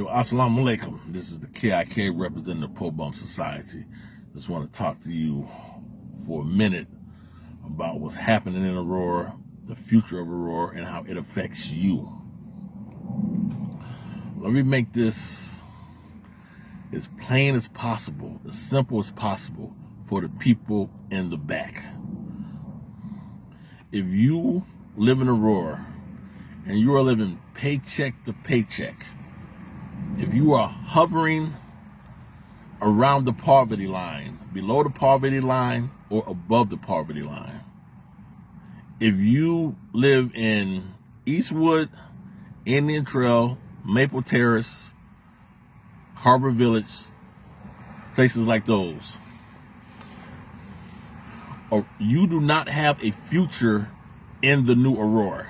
Yo, assalamu alaikum. This is the KIK representing the POBUMS Society. Just want to talk to you for a minute about what's happening in Aurora, the future of Aurora, and how it affects you. Let me make this as plain as possible, as simple as possible for the people in the back. If you live in Aurora and you are living paycheck to paycheck, if you are hovering around the poverty line, below the poverty line, or above the poverty line, if you live in Eastwood, Indian Trail, Maple Terrace, Harbor Village, places like those, or you do not have a future in the new Aurora.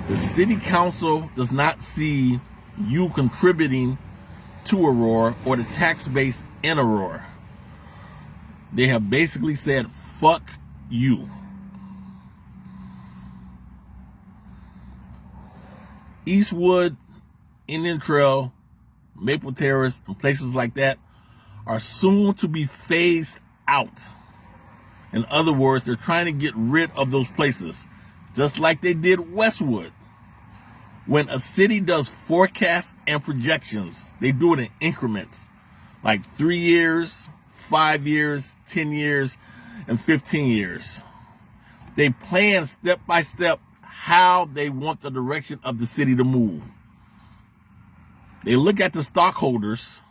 The city council does not see you contributing to Aurora or the tax base in Aurora. They have basically said, fuck you. Eastwood, Indian Trail, Maple Terrace, and places like that are soon to be phased out. In other words, they're trying to get rid of those places, just like they did Westwood. When a city does forecasts and projections, they do it in increments, like 3 years, 5 years, 10 years, and 15 years. They plan step by step how they want the direction of the city to move. They look at the stockholders.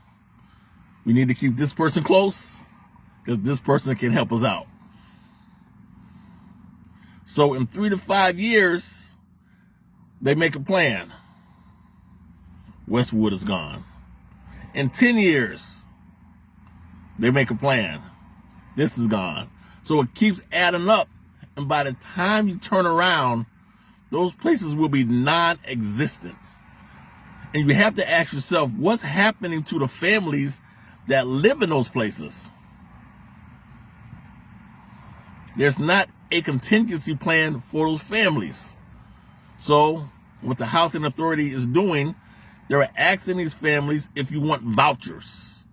We need to keep this person close because this person can help us out. So in 3 to 5 years, they make a plan. Westwood is gone. In 10 years, they make a plan. This is gone. So it keeps adding up. And by the time you turn around, those places will be non-existent. And you have to ask yourself, what's happening to the families that live in those places? There's not a contingency plan for those families. So what the housing authority is doing, they're asking these families if you want vouchers.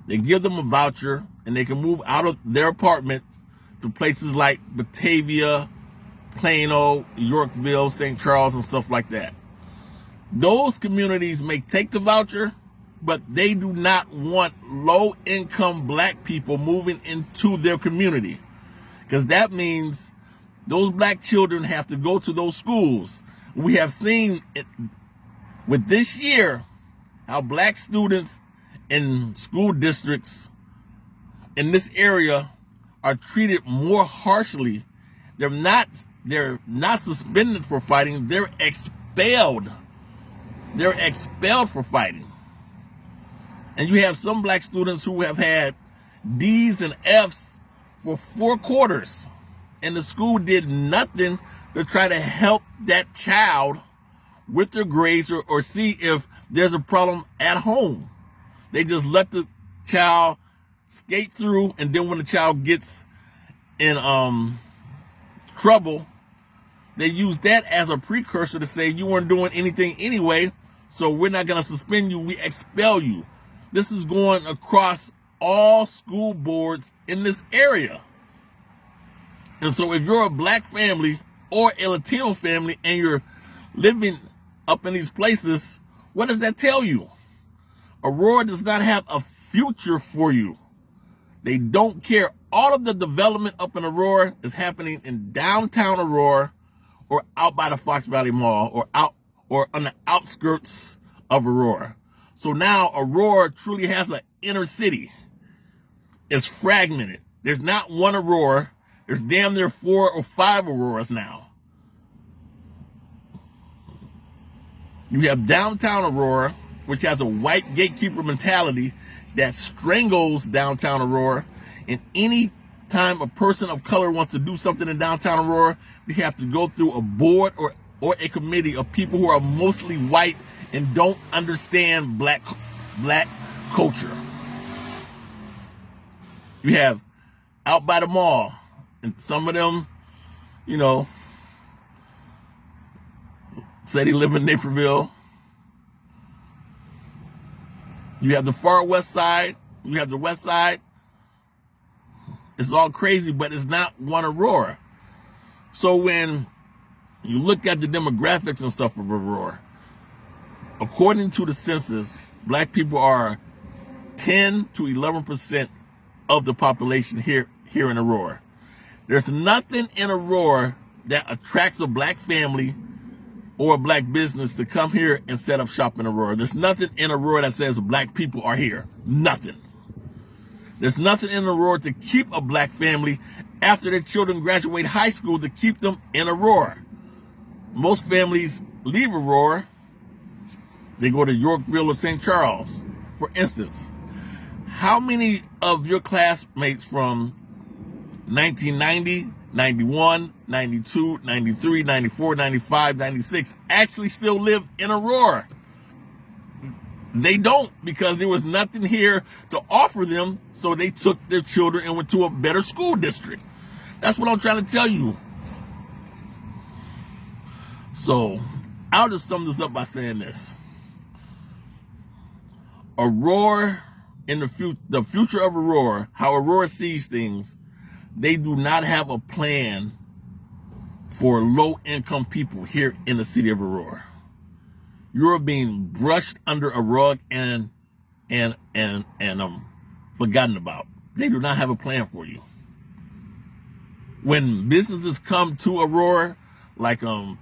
They give them a voucher and they can move out of their apartment to places like Batavia, Plano, Yorkville, St. Charles, and stuff like that. Those communities may take the voucher, but they do not want low-income black people moving into their community, because that means those black children have to go to those schools. We have seen it with this year, how black students in school districts in this area are treated more harshly. They're not suspended for fighting, they're expelled. They're expelled for fighting. And you have some black students who have had D's and F's for 4 quarters. And the school did nothing to try to help that child with their grades or see if there's a problem at home. They just let the child skate through, and then when the child gets in trouble, they use that as a precursor to say you weren't doing anything anyway, so we're not going to suspend you, we expel you. This is going across all school boards in this area. And so if you're a black family or a Latino family and you're living up in these places, what does that tell you? Aurora does not have a future for you. They don't care. All of the development up in Aurora is happening in downtown Aurora or out by the Fox Valley Mall or on the outskirts of Aurora. So now Aurora truly has an inner city. It's fragmented. There's not one Aurora. There's damn near 4 or 5 Auroras now. You have downtown Aurora, which has a white gatekeeper mentality that strangles downtown Aurora. And any time a person of color wants to do something in downtown Aurora, they have to go through a board or a committee of people who are mostly white and don't understand black culture. You have out by the mall, and some of them, you know, say they live in Naperville, You have the far west side. You have the west side. It's all crazy, but it's not one Aurora. So when you look at the demographics and stuff of Aurora, according to the census, black people are 10 to 11% of the population here in Aurora. There's nothing in Aurora that attracts a black family or a black business to come here and set up shop in Aurora. There's nothing in Aurora that says black people are here. Nothing. There's nothing in Aurora to keep a black family after their children graduate high school to keep them in Aurora. Most families leave Aurora. They go to Yorkville or St. Charles. For instance, how many of your classmates from 1990, 91, 92, 93, 94, 95, 96 actually still live in Aurora? They don't, because there was nothing here to offer them, so they took their children and went to a better school district. That's what I'm trying to tell you. So I'll just sum this up by saying this. Aurora, in the future of Aurora, how Aurora sees things, they do not have a plan for low-income people here in the city of Aurora. You're being brushed under a rug and forgotten about. They do not have a plan for you. When businesses come to Aurora, like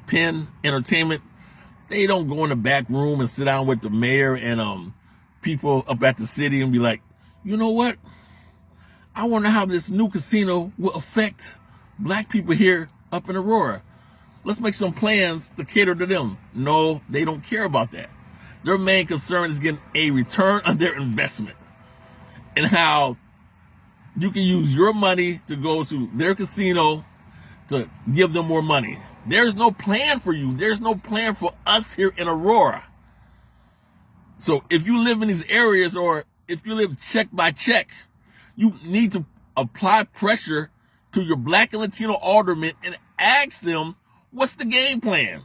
Penn Entertainment, they don't go in the back room and sit down with the mayor and people up at the city and be like, you know what? I wonder how this new casino will affect black people here up in Aurora. Let's make some plans to cater to them. No, they don't care about that. Their main concern is getting a return on their investment and how you can use your money to go to their casino to give them more money. There's no plan for you. There's no plan for us here in Aurora. So if you live in these areas, or if you live check by check, you need to apply pressure to your black and Latino aldermen and ask them, what's the game plan?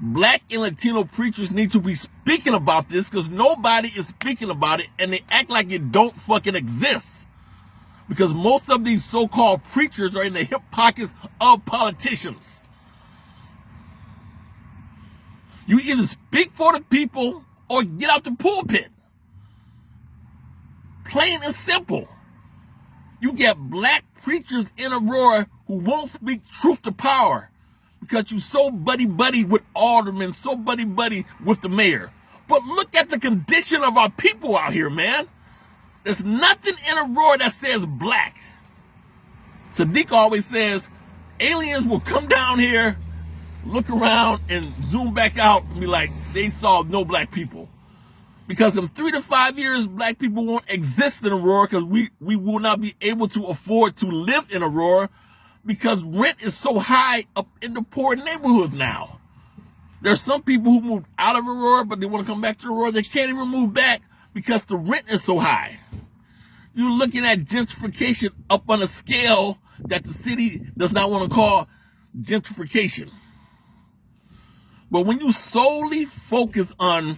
Black and Latino preachers need to be speaking about this, because nobody is speaking about it, and they act like it don't fucking exist. Because most of these so-called preachers are in the hip pockets of politicians. You either speak for the people or get out the pulpit. Plain and simple. You get black preachers in Aurora who won't speak truth to power because you so buddy-buddy with aldermen, so buddy-buddy with the mayor. But look at the condition of our people out here, man. There's nothing in Aurora that says black. Sadiq always says aliens will come down here, look around, and zoom back out and be like, they saw no black people. Because in 3 to 5 years, black people won't exist in Aurora, because we will not be able to afford to live in Aurora, because rent is so high up in the poor neighborhoods now. There's some people who moved out of Aurora, but they want to come back to Aurora. They can't even move back because the rent is so high. You're looking at gentrification up on a scale that the city does not want to call gentrification. But when you solely focus on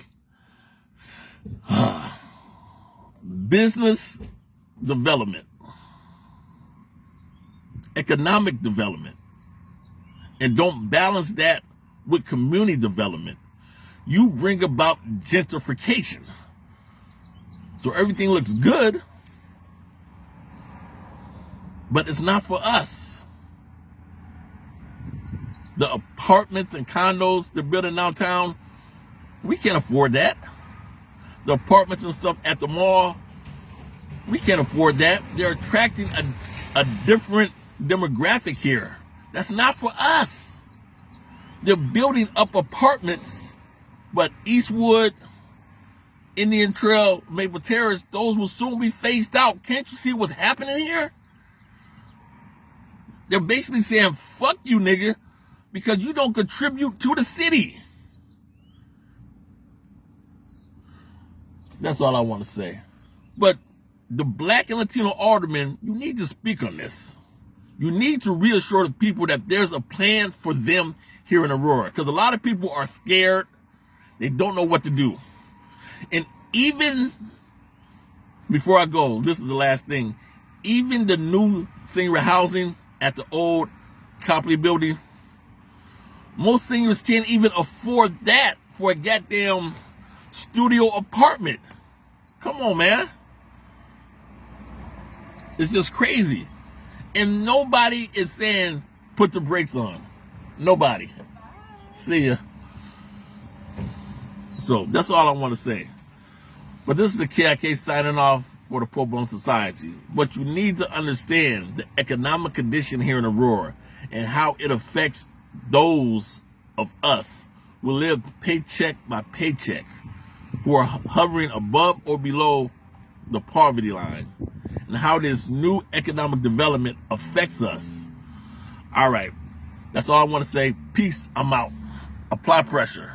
business development, economic development, and don't balance that with community development, you bring about gentrification. So everything looks good, but it's not for us. The apartments and condos they're building downtown, we can't afford that. The apartments and stuff at the mall, we can't afford that. They're attracting a different demographic here. That's not for us. They're building up apartments, but Eastwood, Indian Trail, Maple Terrace, those will soon be phased out. Can't you see what's happening here? They're basically saying, fuck you, nigga, because you don't contribute to the city. That's all I want to say. But the black and Latino aldermen, you need to speak on this. You need to reassure the people that there's a plan for them here in Aurora, because a lot of people are scared. They don't know what to do. And Even before I go, this is the last thing. Even the new senior housing at the old Copley building, most seniors can't even afford that for a goddamn studio apartment. Come on, man. It's just crazy. And nobody is saying put the brakes on. Nobody. See ya. So that's all I want to say. But this is the KIK signing off for the POBUMS Society. But you need to understand the economic condition here in Aurora and how it affects those of us who live paycheck by paycheck, who are hovering above or below the poverty line, and how this new economic development affects us. All right, that's all I want to say. Peace. I'm out. Apply pressure.